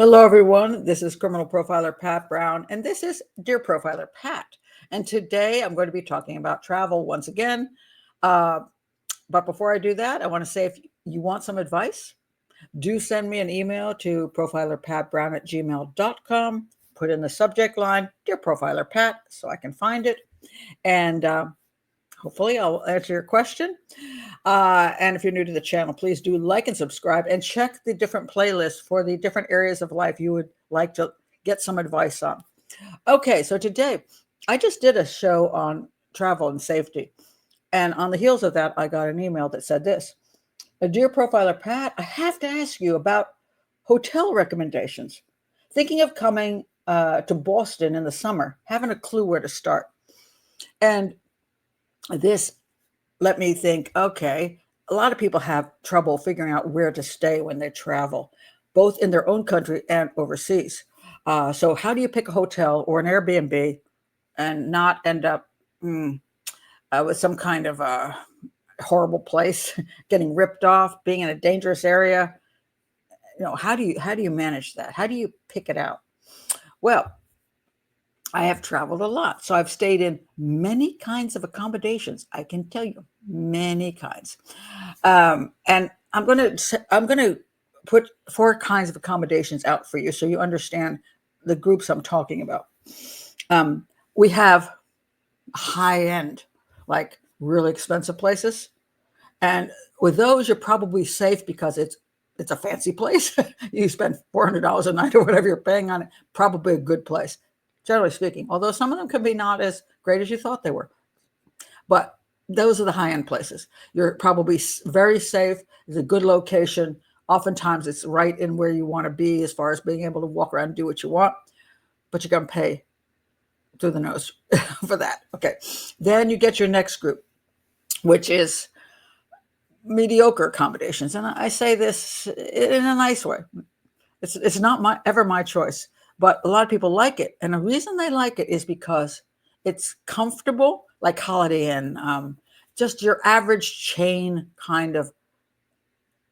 Hello, everyone. This is criminal profiler Pat Brown, and this is Dear Profiler Pat. And today I'm going to be talking about travel once again. Uh, but before I do that, I want to say if you want some advice, do send me an email to profilerpatbrown@gmail.com. Put in the subject line, Dear Profiler Pat, so I can find it. And hopefully I'll answer your question. And if you're new to the channel, please do like and subscribe and check the different playlists for the different areas of life you would like to get some advice on. Okay, so today I just did a show on travel and safety. And on the heels of that, I got an email that said this: Dear Profiler Pat, I have to ask you about hotel recommendations. Thinking of coming to Boston in the summer, haven't a clue where to start. And this let me think, okay, a lot of people have trouble figuring out where to stay when they travel, both in their own country and overseas. So how do you pick a hotel or an Airbnb and not end up with some kind of a horrible place, getting ripped off, being in a dangerous area? How do you manage that? How do you pick it out? Well, I have traveled a lot, so I've stayed in many kinds of accommodations. I can tell you, many kinds. And I'm going to put four kinds of accommodations out for you, so you understand the groups I'm talking about. We have high end, like really expensive places, and with those, you're probably safe because it's a fancy place. You spend $400 a night or whatever you're paying on it. Probably a good place, generally speaking, although some of them can be not as great as you thought they were. But those are the high-end places. You're probably very safe. It's a good location. Oftentimes it's right in where you want to be as far as being able to walk around and do what you want, but you're going to pay through the nose for that. Okay. Then you get your next group, which is mediocre accommodations. And I say this in a nice way. It's not ever my choice, but a lot of people like it. And the reason they like it is because it's comfortable, like Holiday Inn, just your average chain kind of,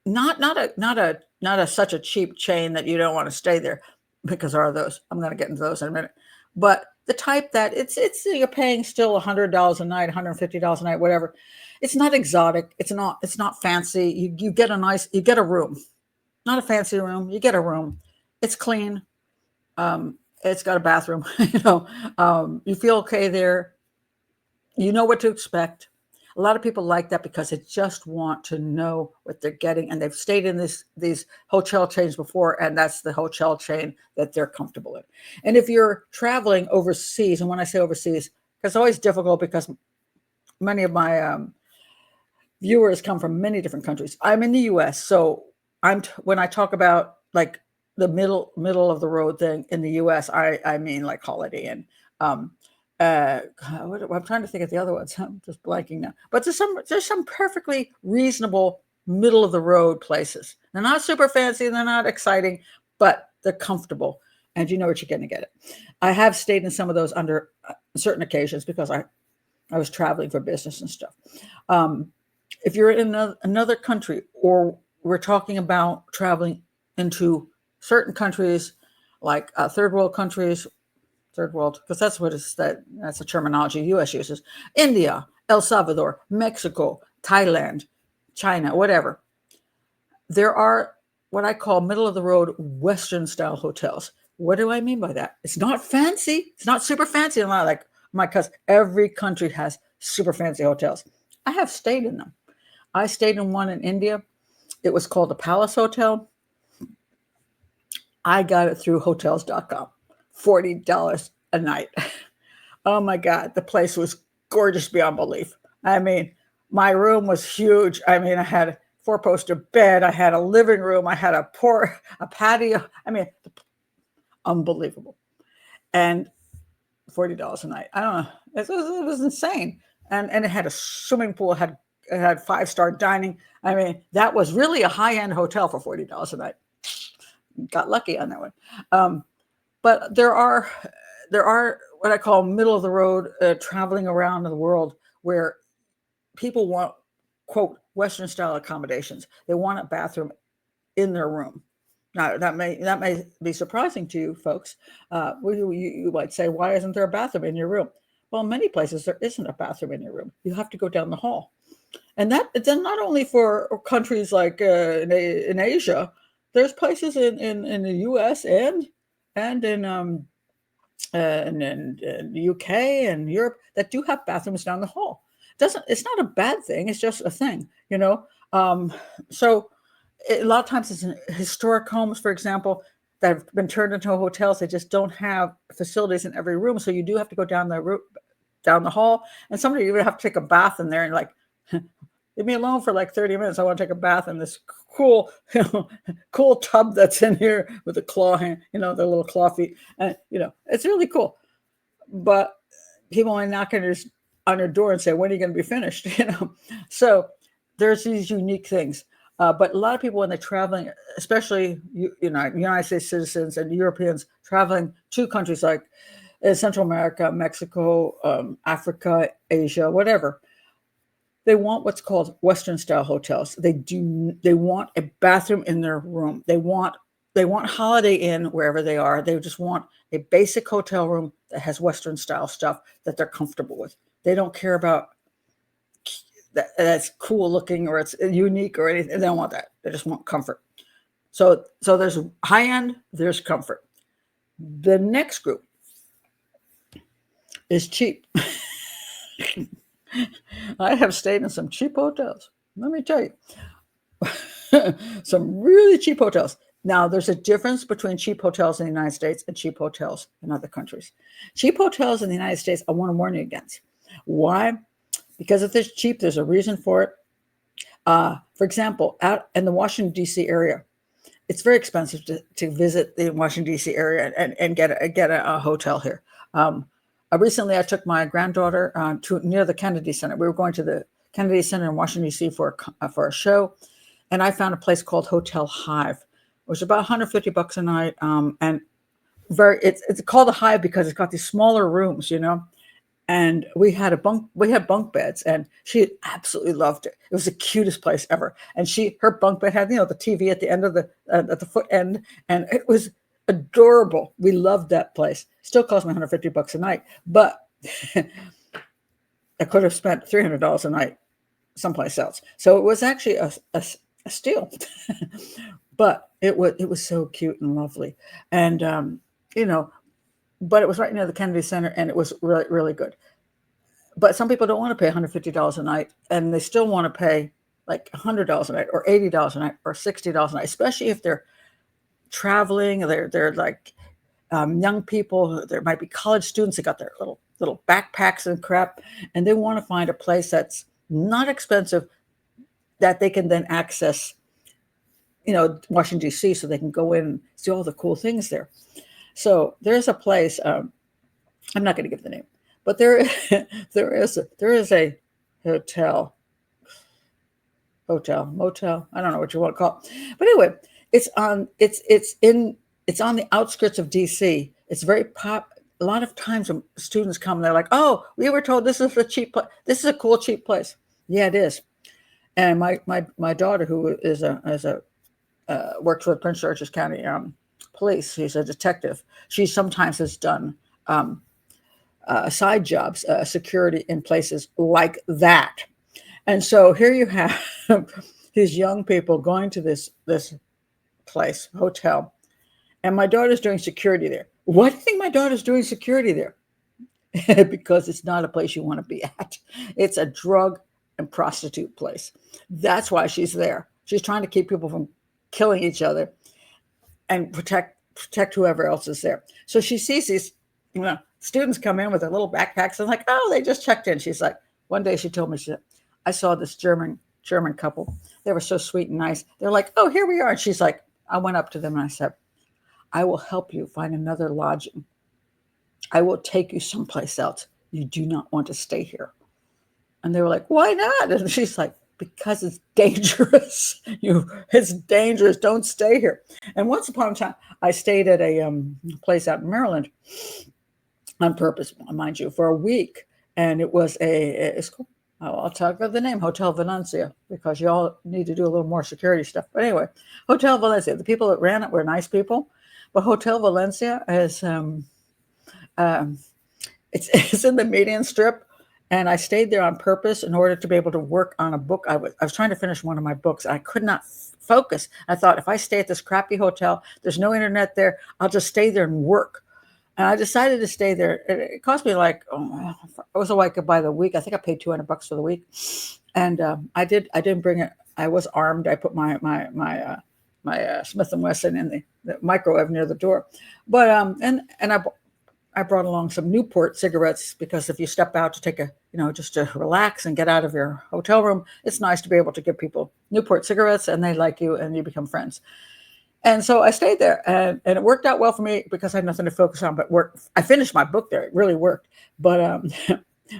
not a such a cheap chain that you don't want to stay there, because there are those. I'm going to get into those in a minute. But the type that it's you're paying still $100 a night, $150 a night, whatever. It's not exotic. It's not fancy. You get a room, not a fancy room. You get a room. It's clean. It's got a bathroom. You feel okay there. You know what to expect. A lot of people like that because they just want to know what they're getting, and they've stayed in these hotel chains before, and that's the hotel chain that they're comfortable in. And if you're traveling overseas, and when I say overseas, it's always difficult because many of my viewers come from many different countries. I'm in the U.S., so when I talk about like the middle of the road thing in the U.S., I mean like Holiday Inn. I'm trying to think of the other ones. I'm just blanking now. But there's some perfectly reasonable middle of the road places. They're not super fancy, they're not exciting, but they're comfortable, and you know what you're going to get it. I have stayed in some of those under certain occasions because I was traveling for business and stuff. If you're in another country, or we're talking about traveling into certain countries, like third world countries, third world, because that's the terminology U.S. uses. India, El Salvador, Mexico, Thailand, China, whatever. There are what I call middle of the road Western style hotels. What do I mean by that? It's not fancy. It's not super fancy. I'm not like my cousin. Every country has super fancy hotels. I have stayed in them. I stayed in one in India. It was called the Palace Hotel. I got it through hotels.com. $40 a night. Oh my God, the place was gorgeous beyond belief. I mean, my room was huge. I mean, I had a four-poster bed. I had a living room. I had a patio. I mean, unbelievable. And $40 a night. I don't know. It was insane. And it had a swimming pool. It had 5-star dining. I mean, that was really a high-end hotel for $40 a night. Got lucky on that one. But there are what I call middle of the road traveling around the world where people want, quote, Western style accommodations. They want a bathroom in their room. Now that may be surprising to you folks. You might say, why isn't there a bathroom in your room? Well, in many places there isn't a bathroom in your room. You have to go down the hall, and that it's not only for countries like in Asia. There's places in the U.S. and in the UK and Europe that do have bathrooms down the hall. Doesn't It's not a bad thing. It's just a thing, you know. Um, so a lot of times it's in historic homes, for example, that have been turned into hotels. They just don't have facilities in every room, so you do have to go down the hall, and somebody even have to take a bath in there and like. Leave me alone for like 30 minutes. I want to take a bath in this cool, cool tub that's in here with the claw hand, the little claw feet. And, it's really cool. But people might knock on your door and say, when are you going to be finished? So there's these unique things. But a lot of people, when they're traveling, especially, United States citizens and Europeans traveling to countries like Central America, Mexico, Africa, Asia, whatever, they want what's called Western style hotels. They want a bathroom in their room. They want Holiday Inn wherever they are. They just want a basic hotel room that has Western style stuff that they're comfortable with. They don't care about that's cool looking or it's unique or anything. They don't want that. They just want comfort. So there's high end, there's comfort. The next group is cheap. I have stayed in some cheap hotels. Let me tell you, some really cheap hotels. Now, there's a difference between cheap hotels in the United States and cheap hotels in other countries. Cheap hotels in the United States, I want to warn you against. Why? Because if it's cheap, there's a reason for it. For example, out in the Washington, D.C. area, it's very expensive to visit the Washington, D.C. area and get a hotel here. Recently, I took my granddaughter to near the Kennedy Center. We were going to the Kennedy Center in Washington, D.C. for a show, and I found a place called Hotel Hive, which is about $150 a night. And it's called a Hive because it's got these smaller rooms, And we had bunk beds, and she absolutely loved it. It was the cutest place ever. And her bunk bed had, the TV at the end of at the foot end, and it was adorable. We loved that place. Still cost me $150 a night, but I could have spent $300 a night someplace else. So it was actually a steal, but it was so cute and lovely, and but it was right near the Kennedy Center, and it was really, really good. But some people don't want to pay $150 a night, and they still want to pay like $100 a night or $80 a night or $60 a night, especially if they're traveling. They're like young people. There might be college students that got their little backpacks and crap, and they want to find a place that's not expensive that they can then access, Washington, D.C., so they can go in and see all the cool things there. So there's a place, I'm not going to give the name, but there is a motel, I don't know what you want to call it. But anyway, it's on the outskirts of DC. It's very pop. A lot of times when students come, they're like, "Oh, we were told this is a cheap place. This is a cool cheap place." Yeah, it is. And my daughter, who is works for Prince George's County Police, she's a detective. She sometimes has done side jobs, security in places like that. And so here you have these young people going to this place, hotel, and my daughter's doing security there. Why do you think my daughter's doing security there? Because it's not a place you want to be at. It's a drug and prostitute place. That's why she's there. She's trying to keep people from killing each other and protect whoever else is there. So she sees these students come in with their little backpacks and like, oh, they just checked in. She's like, one day she told me, she said, I saw this German couple. They were so sweet and nice. They're like, oh, here we are. And she's like, I went up to them and I said, I will help you find another lodging. I will take you someplace else. You do not want to stay here. And they were like, why not? And she's like, because it's dangerous. It's dangerous. Don't stay here. And once upon a time, I stayed at a place out in Maryland on purpose, mind you, for a week. And it was it's called I'll talk about the name Hotel Valencia because you all need to do a little more security stuff. But anyway, Hotel Valencia. The people that ran it were nice people, but Hotel Valencia is um, it's in the median strip, and I stayed there on purpose in order to be able to work on a book. I was trying to finish one of my books. I could not focus. I thought if I stay at this crappy hotel, there's no internet there. I'll just stay there and work. And I decided to stay there. It cost me like I was like by the week. I think I paid $200 for the week, and I did. I didn't bring it. I was armed. I put my Smith and Wesson in the microwave near the door, but and I brought along some Newport cigarettes because if you step out to take just to relax and get out of your hotel room, it's nice to be able to give people Newport cigarettes and they like you and you become friends. And so I stayed there and it worked out well for me because I had nothing to focus on but work. I finished my book there. It really worked. But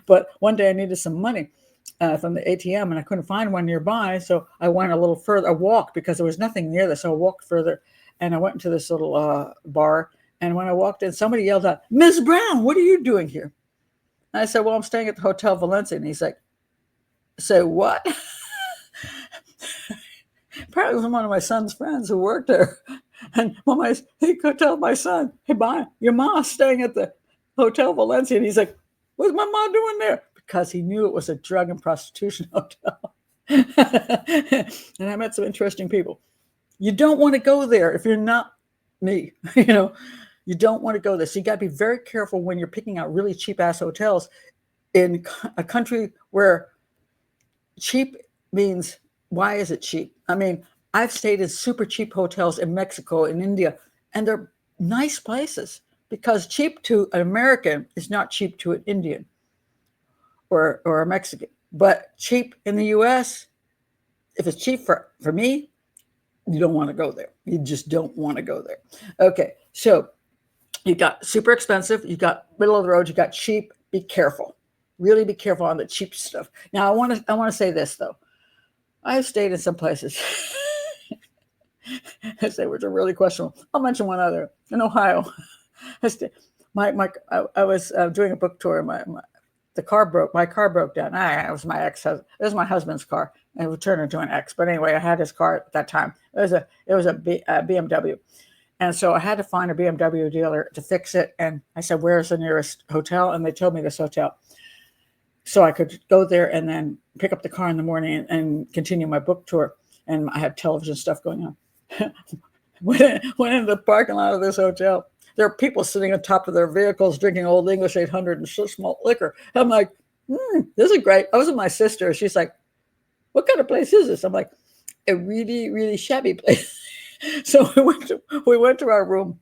but one day I needed some money from the ATM and I couldn't find one nearby. So I went a little further. I walked because there was nothing near this. So I walked further and I went into this little bar. And when I walked in, somebody yelled out, "Miss Brown, what are you doing here?" And I said, "Well, I'm staying at the Hotel Valencia." And he's like, "Say what?" Apparently, it was one of my son's friends who worked there. And when he could tell my son, "Hey, bye, your mom's staying at the Hotel Valencia." And he's like, "What's my mom doing there?" Because he knew it was a drug and prostitution hotel. And I met some interesting people. You don't want to go there if you're not me, You don't want to go there. So you got to be very careful when you're picking out really cheap ass hotels in a country where cheap means, why is it cheap? I mean, I've stayed in super cheap hotels in Mexico, in India, and they're nice places because cheap to an American is not cheap to an Indian or a Mexican. But cheap in the US, if it's cheap for me, you don't want to go there. You just don't want to go there. Okay, so you got super expensive, you got middle of the road, you got cheap. Be careful. Really be careful on the cheap stuff. Now, I want to say this though. I've stayed in some places. I say which are really questionable. I'll mention one other in Ohio. I was doing a book tour. The car broke. My car broke down. It was my ex-husband. It was my husband's car, and it would turn into an ex. But anyway, I had his car at that time. It was a BMW. And so I had to find a BMW dealer to fix it. And I said, "Where's the nearest hotel?" And they told me this hotel. So I could go there and then pick up the car in the morning and continue my book tour. And I had television stuff going on. Went into the parking lot of this hotel. There are people sitting on top of their vehicles drinking Old English 800 and small liquor. I'm like, this is great. I was with my sister. She's like, "What kind of place is this?" I'm like, "A really, really shabby place." So we went to our room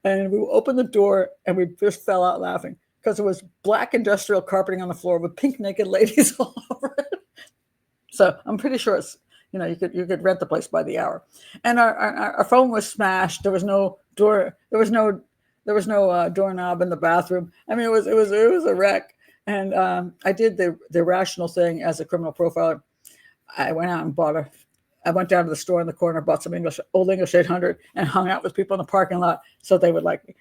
and we opened the door and we just fell out laughing because it was black industrial carpeting on the floor with pink naked ladies all over it. So I'm pretty sure it's, you could rent the place by the hour. And our phone was smashed. There was no door. There was no doorknob in the bathroom. I mean, it was a wreck. And I did the rational thing as a criminal profiler. I went out and I went down to the store in the corner, bought some Old English 800 and hung out with people in the parking lot so they would like me.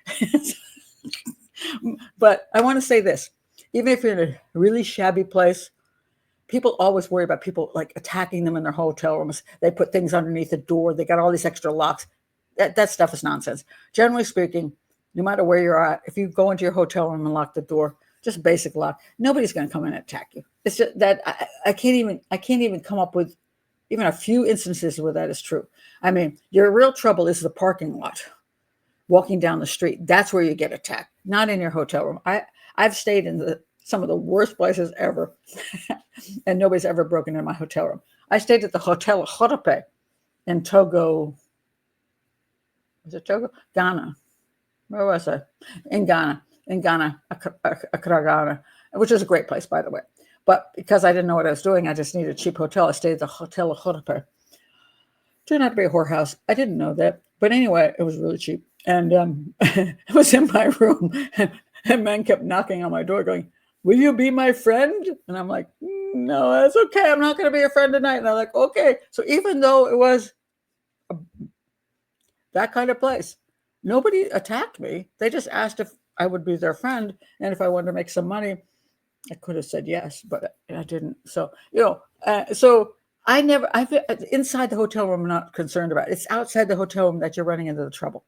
But I want to say this, even if you're in a really shabby place, people always worry about people like attacking them in their hotel rooms. They put things underneath the door. They got all these extra locks. That stuff is nonsense. Generally speaking, no matter where you're at, if you go into your hotel room and lock the door, just basic lock, nobody's going to come in and attack you. It's just that I can't even come up with even a few instances where that is true. I mean, your real trouble is the parking lot, walking down the street. That's where you get attacked, not in your hotel room. I've stayed in some of the worst places ever, and nobody's ever broken into my hotel room. I stayed at the Hotel Jotope in Togo. Was it Togo? Ghana. Where was I? In Ghana, Accra, Ghana, which is a great place, by the way. But because I didn't know what I was doing, I just needed a cheap hotel. I stayed at the Hotel Jotope. Turned out to be a whorehouse. I didn't know that. But anyway, it was really cheap. And I was in my room, and men kept knocking on my door going, "Will you be my friend?" And I'm like, "No, that's okay. I'm not going to be your friend tonight." And they're like, "Okay." So even though it was that kind of place, nobody attacked me. They just asked if I would be their friend and if I wanted to make some money. I could have said yes, but I didn't. So, so I've inside the hotel room, I'm not concerned about it. It's outside the hotel room that you're running into the trouble.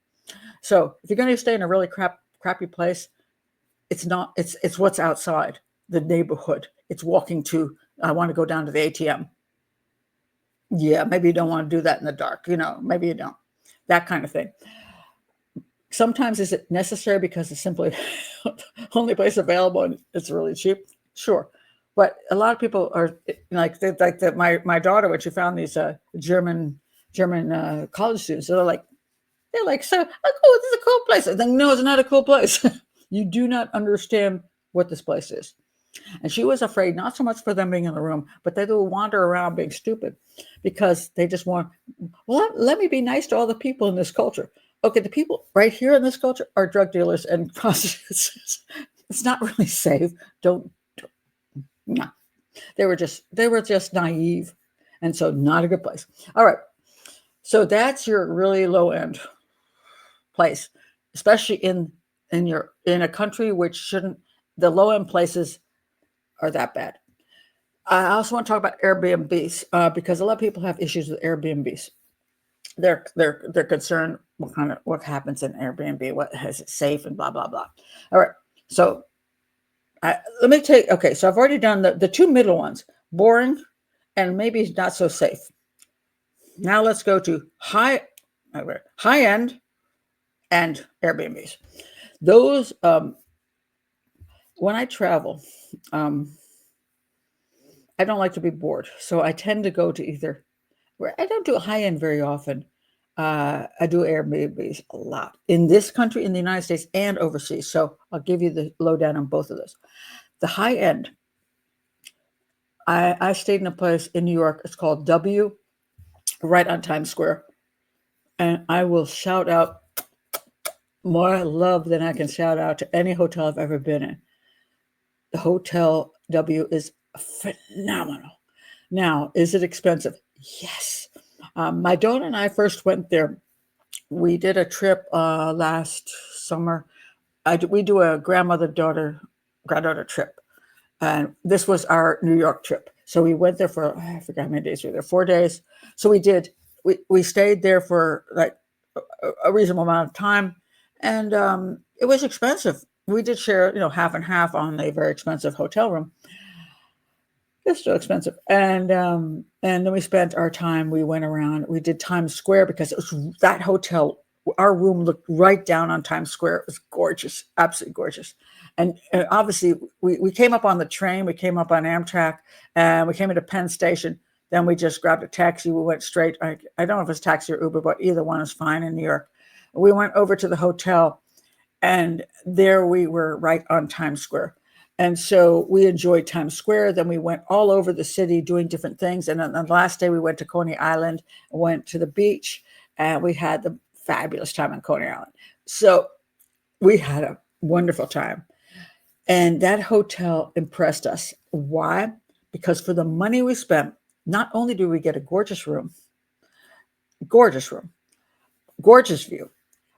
So if you're going to stay in a really crappy place, it's what's outside the neighborhood. It's walking to, I want to go down to the ATM. Yeah, maybe you don't want to do that in the dark, maybe you don't. That kind of thing. Sometimes is it necessary because it's simply only place available and it's really cheap? Sure. But a lot of people are my daughter, when she found these German college students, they're like, so oh, this is a cool place. I think, no, it's not a cool place. You do not understand what this place is. And she was afraid, not so much for them being in the room, but they will wander around being stupid because they just want, well, let me be nice to all the people in this culture. Okay, the people right here in this culture are drug dealers and prostitutes. It's not really safe. No. They were just naive. And so not a good place. All right. So that's your really low end place, especially in a country which shouldn't, the low end places are that bad. I also want to talk about Airbnbs because a lot of people have issues with Airbnbs. They're concerned what happens in Airbnb, what is it safe and blah blah blah. All right, so let me take. Okay, so I've already done the two middle ones, boring and maybe not so safe. Now let's go to high end and Airbnbs. Those when I travel, I don't like to be bored, so I tend to go to either. I don't do high end very often. I do Airbnbs a lot in this country, in the United States, and overseas. So I'll give you the lowdown on both of those. The high end, I stayed in a place in New York. It's called W, right on Times Square, and I will shout out more love than I can shout out to any hotel I've ever been in. The Hotel W is phenomenal. Now, is it expensive? Yes. My daughter and I first went there. We did a trip last summer. We do a granddaughter trip. And this was our New York trip. So we went there for, I forgot how many days we were there, 4 days. So we stayed there for like a reasonable amount of time. And it was expensive. We did share, half and half on a very expensive hotel room. It's still expensive. And then we spent our time, we went around, we did Times Square because it was that hotel. Our room looked right down on Times Square. It was gorgeous, absolutely gorgeous. And obviously we came up on the train, we came up on Amtrak, and we came into Penn Station. Then we just grabbed a taxi. We went straight. I don't know if it's taxi or Uber, but either one is fine in New York. We went over to the hotel, and there we were right on Times Square. And so we enjoyed Times Square. Then we went all over the city doing different things. And then the last day we went to Coney Island, went to the beach, and we had the fabulous time on Coney Island. So we had a wonderful time. And that hotel impressed us. Why? Because for the money we spent, not only do we get a gorgeous view,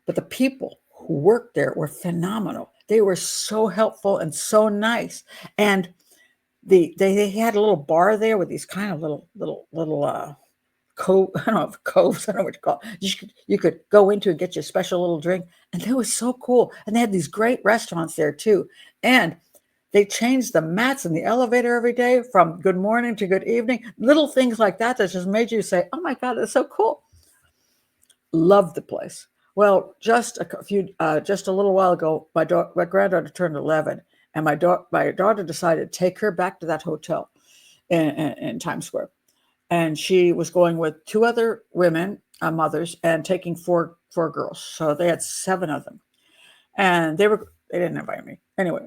but the people who worked there were phenomenal. They were so helpful and so nice. And they had a little bar there with these kind of little I don't know if coves, I don't know what you call it. You could go into and get your special little drink. And they were so cool. And they had these great restaurants there too. And they changed the mats in the elevator every day from good morning to good evening. Little things like that just made you say, oh my God, that's so cool. Loved the place. Well, just a little while ago, my granddaughter turned 11, and my daughter decided to take her back to that hotel in Times Square, and she was going with two other women, mothers, and taking four girls. So they had 7 of them, and they didn't invite me anyway.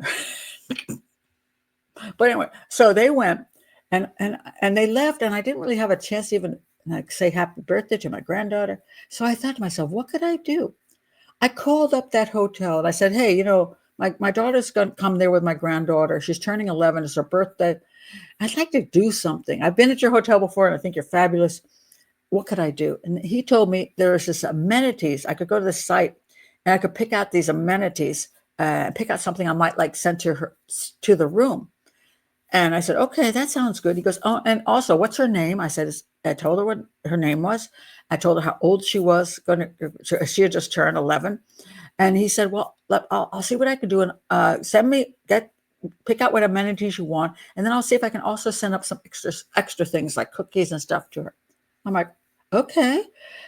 But anyway, so they went, and they left, and I didn't really have a chance to even say happy birthday to my granddaughter. So I thought to myself, what could I do? I called up that hotel and I said, hey, my daughter's going to come there with my granddaughter. She's turning 11. It's her birthday. I'd like to do something. I've been at your hotel before and I think you're fabulous. What could I do? And he told me there was this amenities. I could go to the site and I could pick out these amenities, pick out something I might like send to the room. And I said, okay, that sounds good. He goes, oh, and also, what's her name? I said, I told her what her name was. I told her how old she was. She had just turned 11. And he said, well, I'll see what I can do. And pick out what amenities you want. And then I'll see if I can also send up some extra things like cookies and stuff to her. I'm like, okay.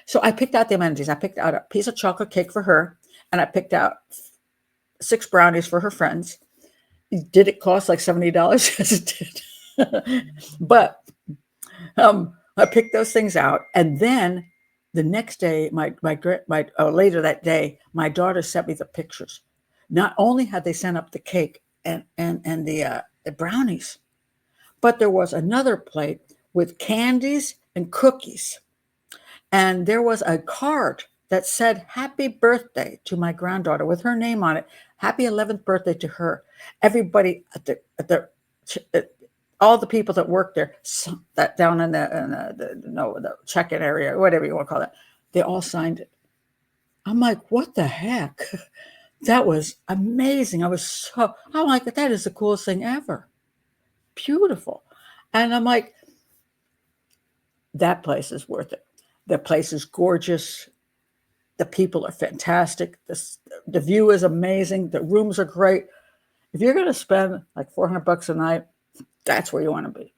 So I picked out the amenities. I picked out a piece of chocolate cake for her. And I picked out 6 brownies for her friends. Did it cost like $70? Yes, it did. But I picked those things out, and then the next day, later that day, my daughter sent me the pictures. Not only had they sent up the cake and the brownies, but there was another plate with candies and cookies, and there was a card that said "Happy Birthday" to my granddaughter with her name on it. Happy 11th birthday to her. Everybody all the people that worked there, that down in the check-in area, whatever you want to call it, they all signed it. I'm like, what the heck? That was amazing. I'm like, that is the coolest thing ever. Beautiful. And I'm like, that place is worth it. The place is gorgeous. The people are fantastic. The view is amazing. The rooms are great. If you're going to spend like $400 a night, that's where you want to be.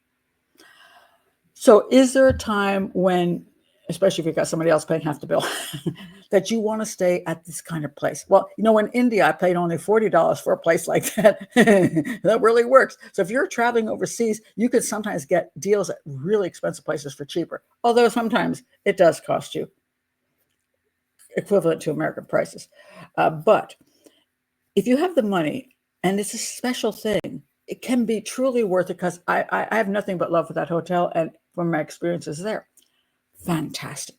So is there a time when, especially if you've got somebody else paying half the bill, that you want to stay at this kind of place? Well, in India, I paid only $40 for a place like that. That really works. So if you're traveling overseas, you could sometimes get deals at really expensive places for cheaper. Although sometimes it does cost you equivalent to American prices. But if you have the money and it's a special thing, it can be truly worth it, because I have nothing but love for that hotel and from my experiences there. Fantastic.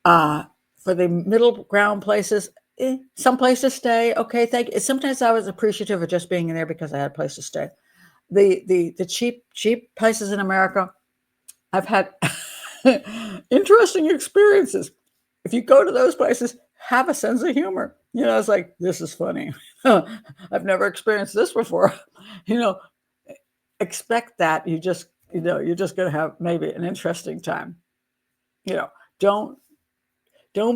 For the middle ground places, some place to stay. Okay, thank you. Sometimes I was appreciative of just being in there because I had a place to stay. The cheap places in America, I've had interesting experiences. If you go to those places, have a sense of humor. It's like, this is funny. I've never experienced this before. Expect that. You're just going to have maybe an interesting time. Don't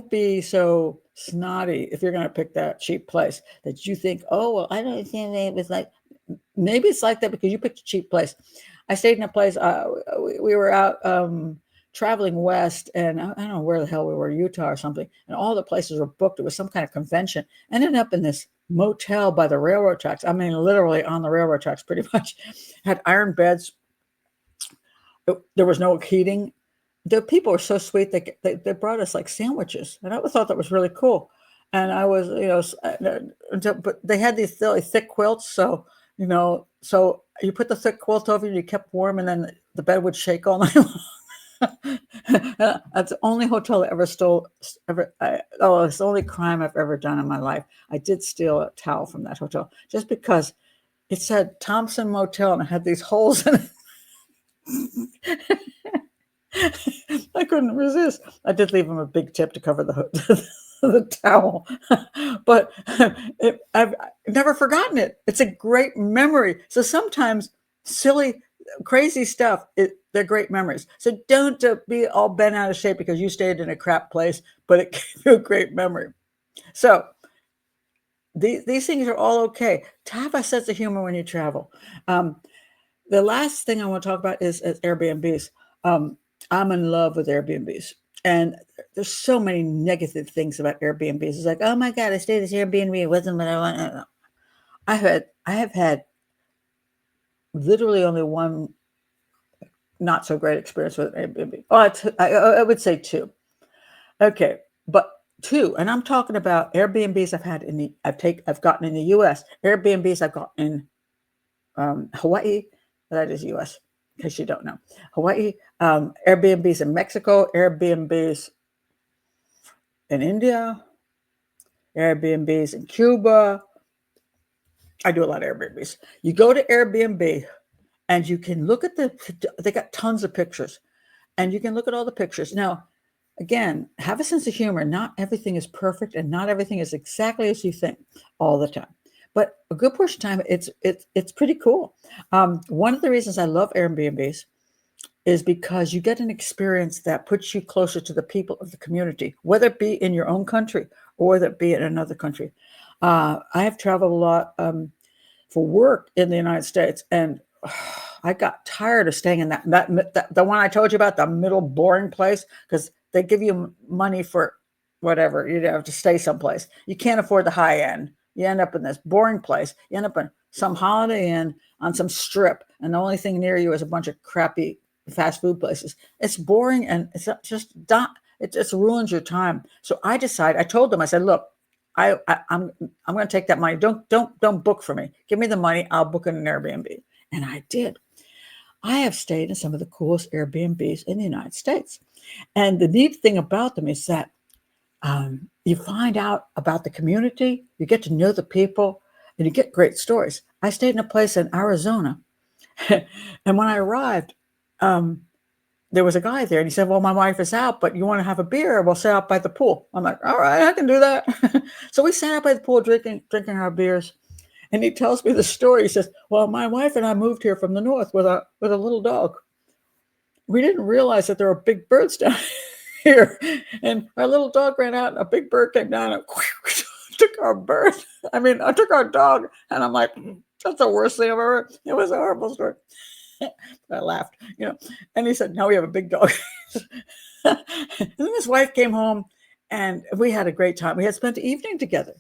be so snotty if you're going to pick that cheap place that you think, oh, well, I don't think it was like, maybe it's like that because you picked a cheap place. I stayed in a place, we were out traveling west, and I don't know where the hell we were, Utah or something, and all the places were booked. It was some kind of convention. I ended up in this motel by the railroad tracks. I mean, literally on the railroad tracks, pretty much. Had iron beds. There was no heating. The people were so sweet. They brought us like sandwiches, and I thought that was really cool. And I was, but they had these really thick quilts, so so you put the thick quilt over you, you kept warm, and then the bed would shake all night long. That's the only hotel I ever stole. It's the only crime I've ever done in my life. I did steal a towel from that hotel just because it said Thompson Motel and it had these holes in it. I couldn't resist. I did leave him a big tip to cover the towel, but I've never forgotten it. It's a great memory. So sometimes silly, crazy stuff, they're great memories. So don't be all bent out of shape because you stayed in a crap place, but it gave you a great memory. So these things are all okay. To have a sense of humor when you travel. The last thing I want to talk about is Airbnbs. I'm in love with Airbnbs. And there's so many negative things about Airbnbs. It's like, oh my God, I stayed at this Airbnb. It wasn't what I want. I have had literally only one not so great experience with Airbnb. Oh, I would say 2. Okay, but 2, and I'm talking about Airbnbs I've gotten in the U.S. Airbnbs I've gotten in Hawaii. That is U.S. in case you don't know. Hawaii, Airbnbs in Mexico, Airbnbs in India, Airbnbs in Cuba. I do a lot of Airbnbs. You go to Airbnb and you can look at they got tons of pictures, and you can look at all the pictures. Now, again, have a sense of humor. Not everything is perfect and not everything is exactly as you think all the time. but a good portion of time, it's pretty cool. One of the reasons I love Airbnbs is because you get an experience that puts you closer to the people of the community, whether it be in your own country or whether it be in another country. I have traveled a lot for work in the United States, and I got tired of staying in that the one I told you about, the middle boring place, because they give you money for whatever, you have to stay someplace. You can't afford the high end. You end up in this boring place. You end up in some Holiday Inn on some strip, and the only thing near you is a bunch of crappy fast food places. It's boring, and it's just not. It just ruins your time. So I told them, I said, look, I'm going to take that money. Don't book for me. Give me the money. I'll book in an Airbnb. And I did. I have stayed in some of the coolest Airbnbs in the United States. And the neat thing about them is that you find out about the community, you get to know the people, and you get great stories. I stayed in a place in Arizona. And when I arrived, there was a guy there, and he said, well, my wife is out, but you want to have a beer? We'll sit out by the pool. I'm like, all right, I can do that. So we sat out by the pool drinking our beers. And he tells me the story. He says, well, my wife and I moved here from the north with a little dog. We didn't realize that there were big birds down here. And our little dog ran out, and a big bird came down and took our bird. I took our dog. And I'm like, that's the worst thing I've ever heard. It was a horrible story. I laughed, and he said, now we have a big dog. And then his wife came home, and we had a great time. We had spent the evening together.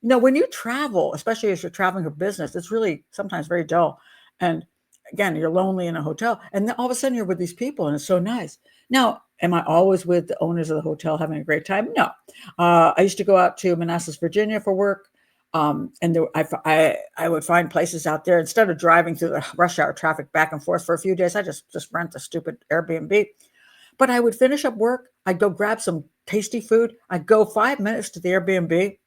When you travel, especially as you're traveling for business, it's really sometimes very dull. And again, you're lonely in a hotel, and then all of a sudden you're with these people, and it's so nice. Now, am I always with the owners of the hotel having a great time? No. I used to go out to Manassas, Virginia for work. And I would find places out there. Instead of driving through the rush hour traffic back and forth for a few days, I just rent a stupid Airbnb. But I would finish up work. I'd go grab some tasty food. I'd go 5 minutes to the Airbnb.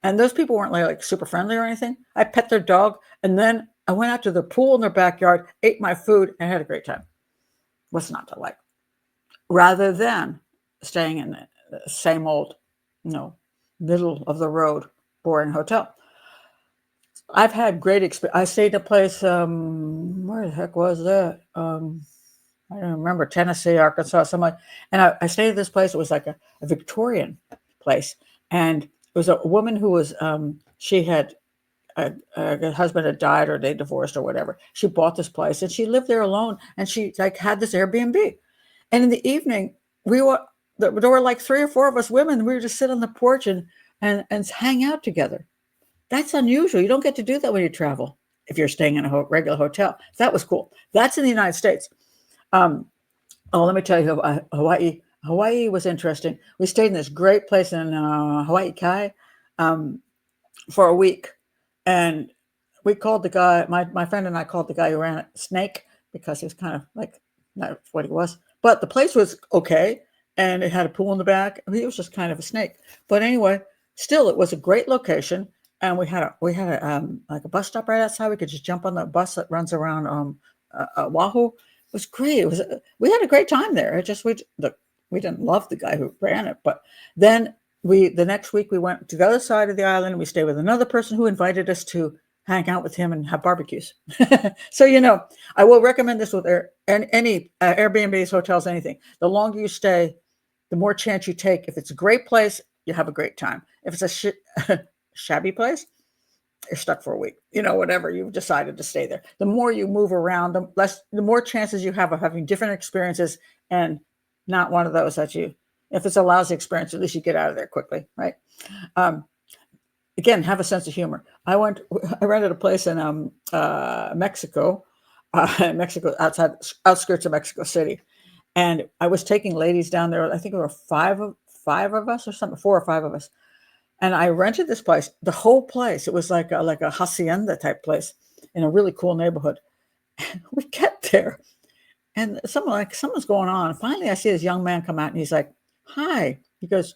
And those people weren't like super friendly or anything. I pet their dog. And then I went out to the pool in their backyard, ate my food, and had a great time. What's not to like? Rather than staying in the same old, middle of the road, boring hotel. I've had great experience. I stayed in a place, where the heck was that? I don't remember, Tennessee, Arkansas, somewhere. And I stayed at this place. It was like a Victorian place. And it was a woman who was, she had, her husband had died or they divorced or whatever. She bought this place and she lived there alone. And she had this Airbnb. And in the evening, there were like 3 or 4 of us women. We would just sit on the porch and hang out together. That's unusual. You don't get to do that when you travel if you're staying in a regular hotel. That was cool. That's in the United States. Let me tell you, Hawaii. Hawaii was interesting. We stayed in this great place in Hawaii Kai for a week. And we called the guy, my friend and I called the guy who ran it Snake, because he was kind of like, not what he was. But the place was okay. And it had a pool in the back. He was just kind of a snake. But anyway, still, it was a great location, and we had a bus stop right outside. We could just jump on the bus that runs around Oahu. It was great. We had a great time there. We didn't love the guy who ran it, but then the next week we went to the other side of the island, and we stayed with another person who invited us to hang out with him and have barbecues. So I will recommend this with any Airbnbs, hotels, anything. The longer you stay, the more chance you take. If it's a great place, you have a great time. If it's a shabby place, you're stuck for a week. Whatever, you've decided to stay there. The more you move around, the more chances you have of having different experiences, and not one of those that if it's a lousy experience, at least you get out of there quickly, right? Again, have a sense of humor. I rented a place in Mexico, outskirts of Mexico City. And I was taking ladies down there. I think there were five of us or something, 4 or 5 of us. And I rented this place, the whole place. It was like a hacienda type place in a really cool neighborhood. And we get there, and something's going on. And finally, I see this young man come out, and he's like, "Hi." He goes,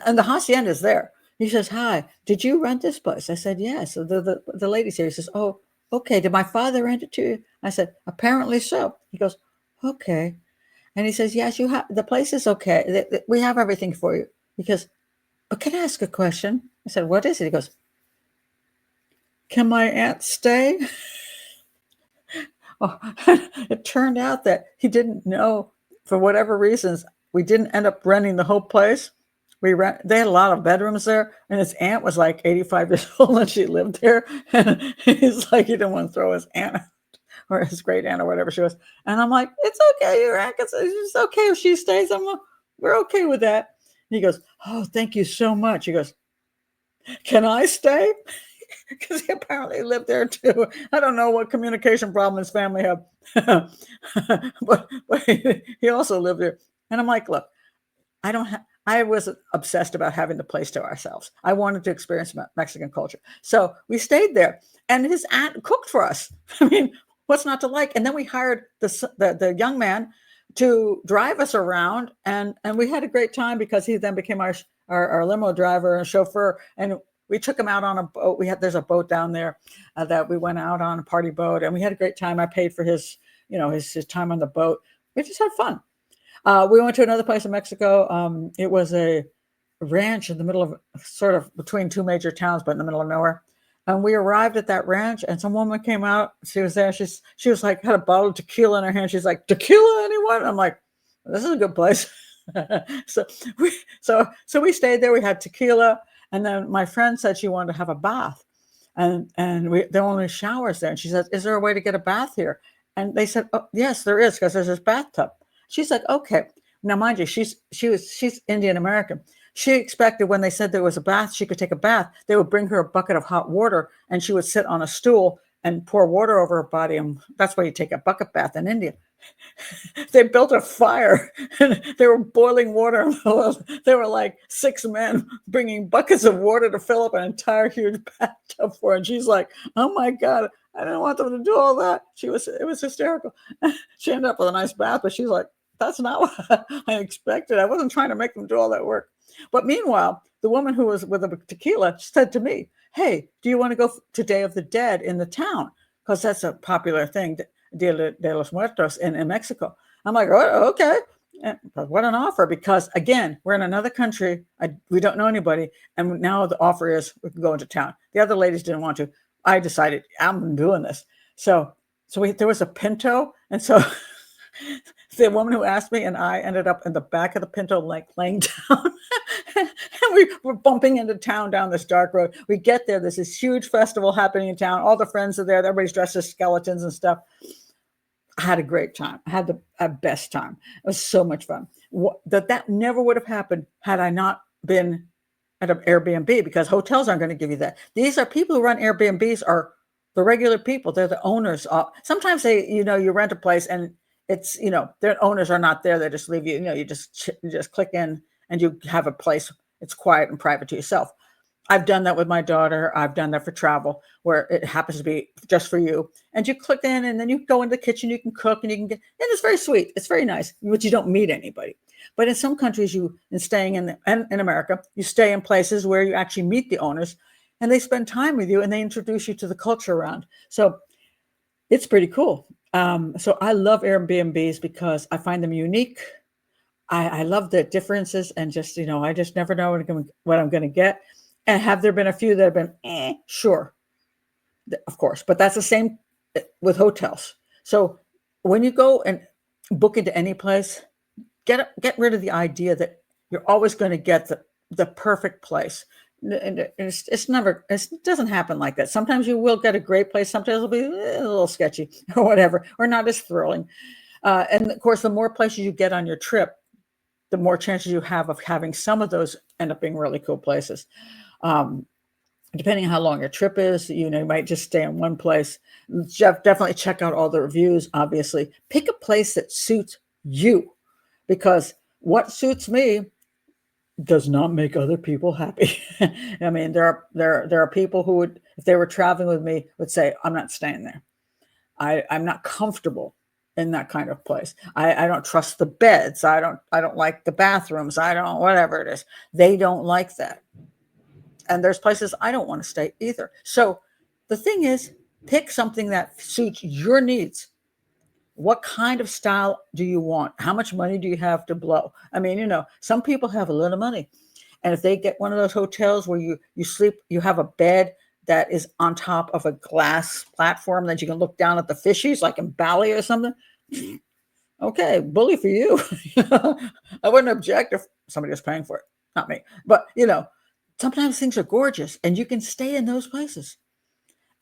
and the hacienda is there. He says, "Hi, did you rent this place?" I said, "Yes." So the lady's here. He says, "Oh, okay. Did my father rent it to you?" I said, "Apparently so." He goes, "Okay." And he says, "Yes, the place is okay. We have everything for you." He goes, "But can I ask a question?" I said, "What is it?" He goes, can my aunt stay? Oh, it turned out that he didn't know, for whatever reasons, we didn't end up renting the whole place. They had a lot of bedrooms there, and his aunt was like 85 years old and she lived there. And he's like, he didn't want to throw his aunt out, or his great aunt or whatever she was. And I'm like, it's okay, your aunt, it's okay if she stays. We're okay with that. And he goes, oh, thank you so much. He goes, can I stay? Because he apparently lived there too. I don't know what communication problem his family had, but he also lived there. And I'm like, look, I wasn't obsessed about having the place to ourselves. I wanted to experience Mexican culture. So we stayed there, and his aunt cooked for us. I mean, what's not to like? And then we hired the young man to drive us around, and we had a great time because he then became our limo driver and chauffeur. And we took him out on a boat. There's a boat down there that we went out on, a party boat, and we had a great time. I paid for his time on the boat. We just had fun. We went to another place in Mexico. It was a ranch in the middle of, sort of between two major towns, but in the middle of nowhere. And we arrived at that ranch, and some woman came out. She was there. She was like, had a bottle of tequila in her hand. She's like, tequila, anyone? I'm like, this is a good place. so we stayed there. We had tequila. And then my friend said she wanted to have a bath, and there were only showers there. And she said, is there a way to get a bath here? And they said, oh, yes, there is, because there's this bathtub. She's like, okay. Now, mind you, she's Indian American. She expected when they said there was a bath, she could take a bath. They would bring her a bucket of hot water, and she would sit on a stool and pour water over her body. And that's why you take a bucket bath in India. They built a fire, and they were boiling water. They were like 6 men bringing buckets of water to fill up an entire huge bathtub for her. And she's like, oh my God, I didn't want them to do all that. It was hysterical. She ended up with a nice bath, but she's like, that's not what I expected. I wasn't trying to make them do all that work. But meanwhile, the woman who was with the tequila said to me, hey, do you want to go to Day of the Dead in the town? Because that's a popular thing, Dia de los Muertos in Mexico. I'm like, oh, okay. But what an offer, because again, we're in another country. We don't know anybody. And now the offer is we can go into town. The other ladies didn't want to. I decided I'm doing this. So there was a Pinto. And so the woman who asked me and I ended up in the back of the Pinto, like laying down. And we were bumping into town down this dark road. We get there. There's this huge festival happening in town. All the friends are there. Everybody's dressed as skeletons and stuff. I had a great time. I had the best time. It was so much fun. That never would have happened had I not been at an Airbnb, because hotels aren't going to give you that. These are people who run Airbnbs are the regular people. They're the owners. Sometimes you rent a place and it's, their owners are not there. They just leave you, you just click in and you have a place. It's quiet and private to yourself. I've done that with my daughter. I've done that for travel, where it happens to be just for you. And you click in and then you go into the kitchen, you can cook and and it's very sweet. It's very nice, but you don't meet anybody. But in some countries, staying in America, you stay in places where you actually meet the owners and they spend time with you and they introduce you to the culture around. So it's pretty cool. So I love Airbnbs because I find them unique. I love the differences and just, I just never know what I'm going to get. And have there been a few that have been, sure, of course, but that's the same with hotels. So when you go and book into any place, get rid of the idea that you're always going to get the perfect place. And it doesn't happen like that. Sometimes you will get a great place. Sometimes it'll be a little sketchy or whatever, or not as thrilling. And of course, the more places you get on your trip, the more chances you have of having some of those end up being really cool places. Depending on how long your trip is, you might just stay in one place. Definitely check out all the reviews, obviously. Pick a place that suits you, because what suits me does not make other people happy. I mean, there are people who would, if they were traveling with me, would say, I'm not staying there. I'm not comfortable in that kind of place. I don't trust the beds. I don't like the bathrooms. Whatever it is. They don't like that. And there's places I don't want to stay either. So the thing is, pick something that suits your needs. What kind of style do you want? How much money do you have to blow? I mean, some people have a lot of money. And if they get one of those hotels where you sleep, you have a bed that is on top of a glass platform that you can look down at the fishies like in Bali or something. Okay, bully for you. I wouldn't object if somebody was paying for it, not me. But sometimes things are gorgeous, and you can stay in those places.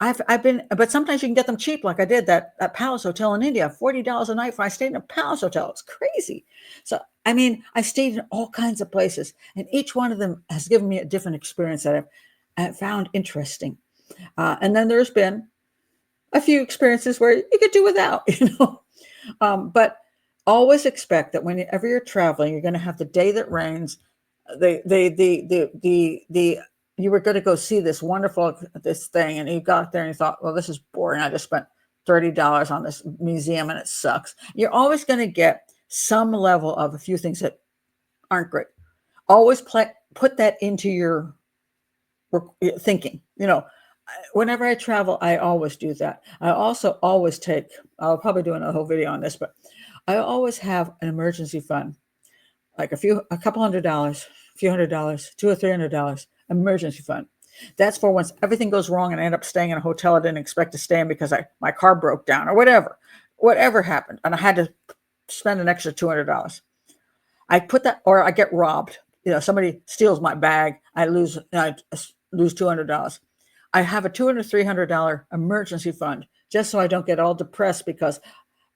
I've been, but sometimes you can get them cheap, like I did that Palace Hotel in India, $40 a night for I stayed in a Palace Hotel. It's crazy. So I mean, I stayed in all kinds of places, and each one of them has given me a different experience that I've found interesting. And then there's been a few experiences where you could do without, but always expect that whenever you're traveling, you're going to have the day that rains. The you were going to go see this thing, and you got there and you thought, well, this is boring. I just spent $30 on this museum and it sucks. You're always going to get some level of a few things that aren't great. Always put that into your thinking. Whenever I travel, I always do that. I also always I'll probably do a whole video on this, but I always have an emergency fund, like a couple $100, a few $100, $200 or $300 emergency fund. That's for once everything goes wrong and I end up staying in a hotel I didn't expect to stay in because my car broke down or whatever happened, and I had to spend an extra $200. I put that, or I get robbed. Somebody steals my bag. I lose $200. I have a $200, $300 emergency fund just so I don't get all depressed because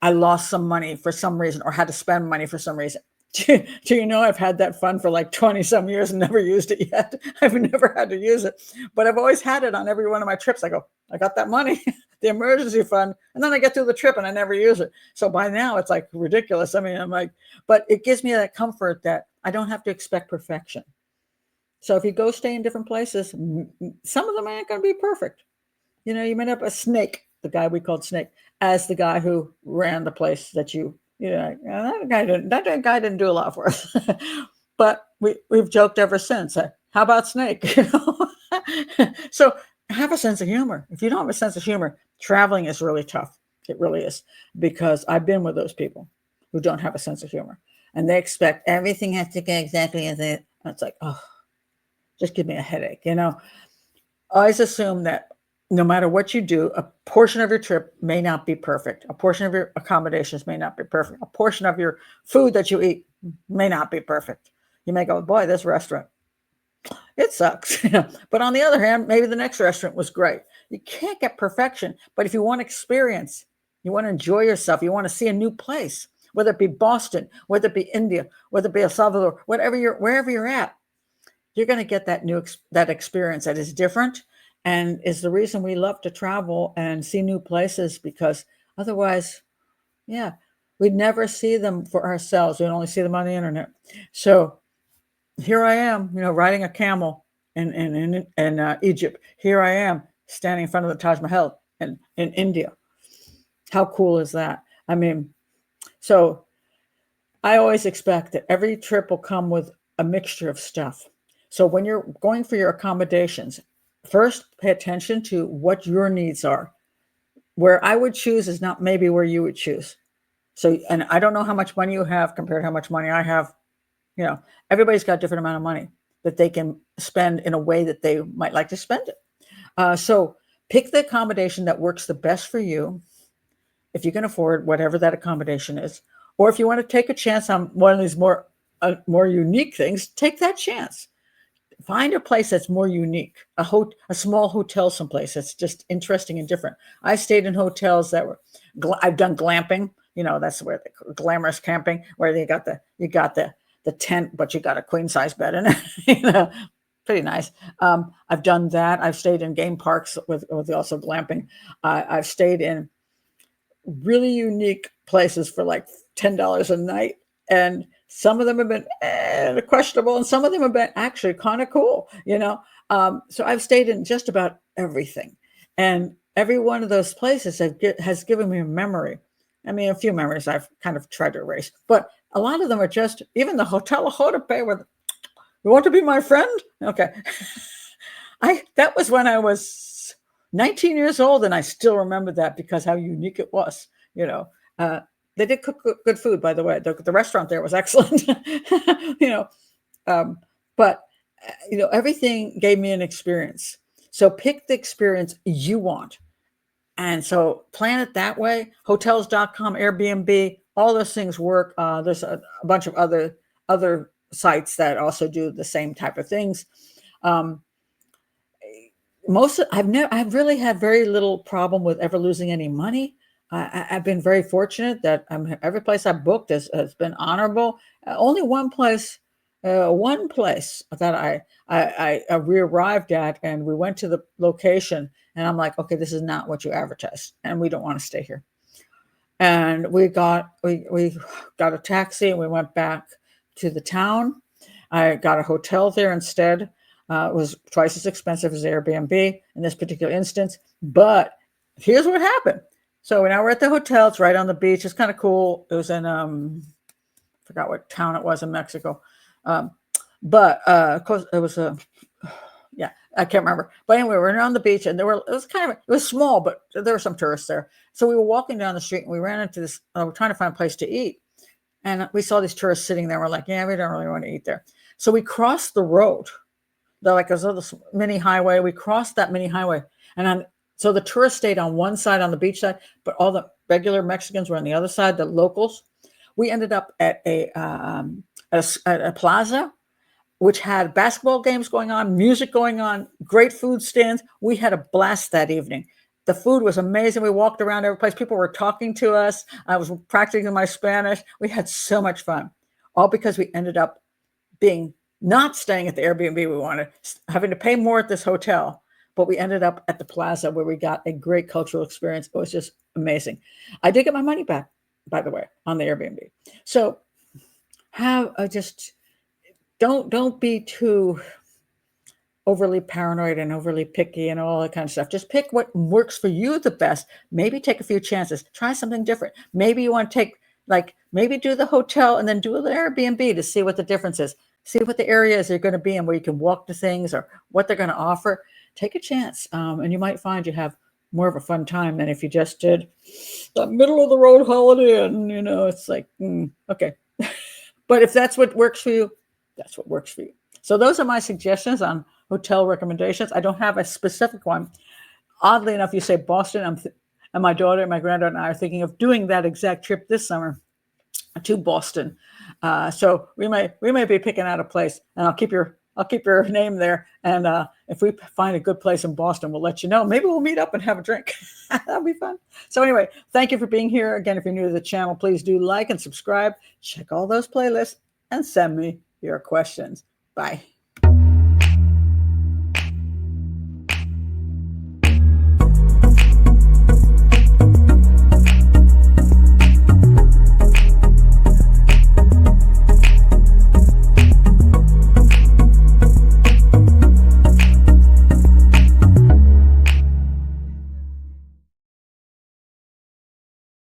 I lost some money for some reason or had to spend money for some reason. Do you know I've had that fund for like 20 some years and never used it yet? I've never had to use it, but I've always had it on every one of my trips. I go, I got that money, the emergency fund, and then I get through the trip and I never use it. So by now it's like ridiculous. I mean, I'm like, but it gives me that comfort that I don't have to expect perfection. So if you go stay in different places, some of them aren't going to be perfect. You might have a Snake, the guy we called Snake, as the guy who ran the place that that guy didn't do a lot for us. But we've joked ever since. How about Snake? So have a sense of humor. If you don't have a sense of humor, traveling is really tough. It really is, because I've been with those people who don't have a sense of humor, and they expect everything has to go exactly as it. It's like, oh, just give me a headache. Always assume that no matter what you do, a portion of your trip may not be perfect. A portion of your accommodations may not be perfect. A portion of your food that you eat may not be perfect. You may go, boy, this restaurant, it sucks. But on the other hand, maybe the next restaurant was great. You can't get perfection, but if you want experience, you want to enjoy yourself, you want to see a new place, whether it be Boston, whether it be India, whether it be El Salvador, wherever you're at, you're going to get that experience that is different, and is the reason we love to travel and see new places, because otherwise, we'd never see them for ourselves. We'd only see them on the internet. So here I am, riding a camel in Egypt. Here I am standing in front of the Taj Mahal in India. How cool is that? I mean, so I always expect that every trip will come with a mixture of stuff. So when you're going for your accommodations, first pay attention to what your needs are. Where I would choose is not maybe where you would choose. So, and I don't know how much money you have compared to how much money I have. Everybody's got a different amount of money that they can spend in a way that they might like to spend it. So pick the accommodation that works the best for you, if you can afford whatever that accommodation is. Or if you want to take a chance on one of these more unique things, take that chance. Find a place that's more unique, a small hotel someplace that's just interesting and different. I stayed in hotels that were, I've done glamping, that's where the glamorous camping, where you got the tent, but you got a queen size bed in it, pretty nice. I've done that. I've stayed in game parks with also glamping. I've stayed in really unique places for like $10 a night, and some of them have been questionable, and some of them have been actually kind of cool, So I've stayed in just about everything, and every one of those places has given me a memory. I mean, a few memories I've kind of tried to erase, but a lot of them are just, even the Hotel Hotepe, where you want to be my friend? Okay. That was when I was 19 years old, and I still remember that because how unique it was, They did cook good food, by the way. The restaurant there was excellent, but everything gave me an experience. So pick the experience you want. And so plan it that way. Hotels.com, Airbnb, all those things work. There's a bunch of other sites that also do the same type of things. Um, I've really had very little problem with ever losing any money. I've been very fortunate that every place I booked has been honorable. Only one place that I re-arrived at, and we went to the location, and I'm like, okay, this is not what you advertised, and we don't want to stay here. And we got a taxi, and we went back to the town. I got a hotel there instead. It was twice as expensive as Airbnb in this particular instance. But here's what happened. So now we're at the hotel. It's right on the beach. It's kind of cool. It was in, forgot what town it was in Mexico. But of course, it was yeah, I can't remember. But anyway, we're on the beach, and it was small, but there were some tourists there. So we were walking down the street, and we ran into this. We're trying to find a place to eat, and we saw these tourists sitting there. We're like, yeah, we don't really want to eat there. So we crossed the road. They're like there's a little mini highway. We crossed that mini highway, and so the tourists stayed on one side, on the beach side, but all the regular Mexicans were on the other side, the locals. We ended up at a plaza, which had basketball games going on, music going on, great food stands. We had a blast that evening. The food was amazing. We walked around every place. People were talking to us. I was practicing my Spanish. We had so much fun, all because we ended up not staying at the Airbnb we wanted, having to pay more at this hotel, but we ended up at the plaza where we got a great cultural experience. It was just amazing. I did get my money back, by the way, on the Airbnb. So don't be too overly paranoid and overly picky and all that kind of stuff. Just pick what works for you the best. Maybe take a few chances. Try something different. Maybe you want to maybe do the hotel and then do the Airbnb to see what the difference is. See what the areas are going to be and where you can walk to things or what they're going to offer. Take a chance, and you might find you have more of a fun time than if you just did the middle of the road Holiday Inn. It's like, okay. But if that's what works for you, that's what works for you. So those are my suggestions on hotel recommendations. I don't have a specific one. Oddly enough, you say Boston, and my daughter and my granddaughter and I are thinking of doing that exact trip this summer to Boston. So we may be picking out a place, and I'll keep your name there. And if we find a good place in Boston, we'll let you know. Maybe we'll meet up and have a drink. That'll be fun. So anyway, thank you for being here. Again, if you're new to the channel, please do like and subscribe. Check all those playlists and send me your questions. Bye.